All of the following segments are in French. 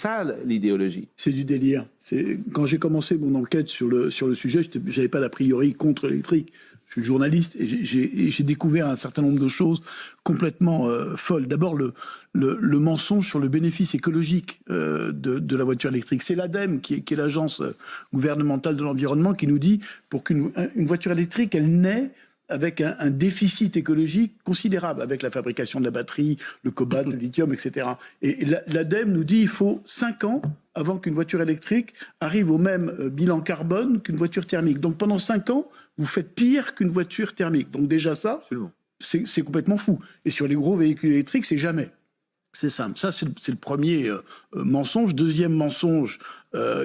ça l'idéologie. C'est du délire. Quand j'ai commencé mon enquête sur le sujet, je n'avais pas d'a priori contre l'électrique. Je suis journaliste et j'ai découvert un certain nombre de choses complètement folles. D'abord, le mensonge sur le bénéfice écologique de la voiture électrique. C'est l'ADEME, qui est l'agence gouvernementale de l'environnement, qui nous dit pour qu'une voiture électrique, elle naît avec un déficit écologique considérable, avec la fabrication de la batterie, le cobalt, le lithium, etc. Et l'ADEME nous dit qu'il faut 5 ans avant qu'une voiture électrique arrive au même bilan carbone qu'une voiture thermique. Donc pendant 5 ans, vous faites pire qu'une voiture thermique. Donc déjà ça, c'est complètement fou. Et sur les gros véhicules électriques, c'est jamais. C'est simple. Ça, c'est le premier mensonge. Deuxième mensonge,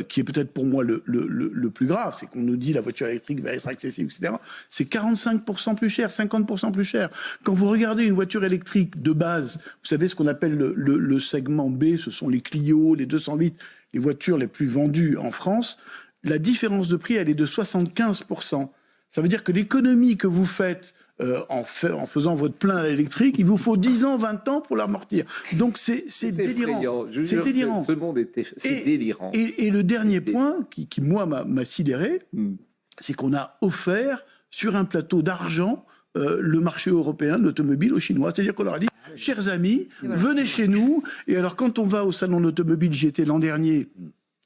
qui est peut-être pour moi le plus grave, c'est qu'on nous dit la voiture électrique va être accessible, etc. C'est 45% plus cher, 50% plus cher. Quand vous regardez une voiture électrique de base, vous savez ce qu'on appelle le segment B, ce sont les Clio, les 208, les voitures les plus vendues en France. La différence de prix, elle est de 75%. Ça veut dire que l'économie que vous faites en faisant votre plein à l'électrique, il vous faut 10 ans, 20 ans pour l'amortir. Donc c'est délirant. C'est délirant. Ce monde c'est délirant. Et le dernier point qui moi, m'a sidéré, c'est qu'on a offert sur un plateau d'argent le marché européen de l'automobile aux Chinois. C'est-à-dire qu'on leur a dit, chers amis, venez chez nous. Et alors quand on va au salon de l'automobile, j'y étais l'an dernier,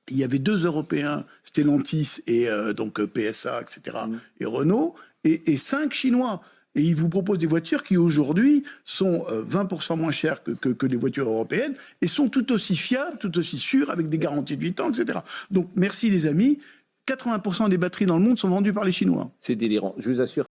il y avait 2 Européens, Stellantis et donc PSA, etc., et Renault, et 5 Chinois. Et ils vous proposent des voitures qui, aujourd'hui, sont 20% moins chères que les voitures européennes et sont tout aussi fiables, tout aussi sûres, avec des garanties de 8 ans, etc. Donc, merci les amis. 80% des batteries dans le monde sont vendues par les Chinois. C'est délirant. Je vous assure.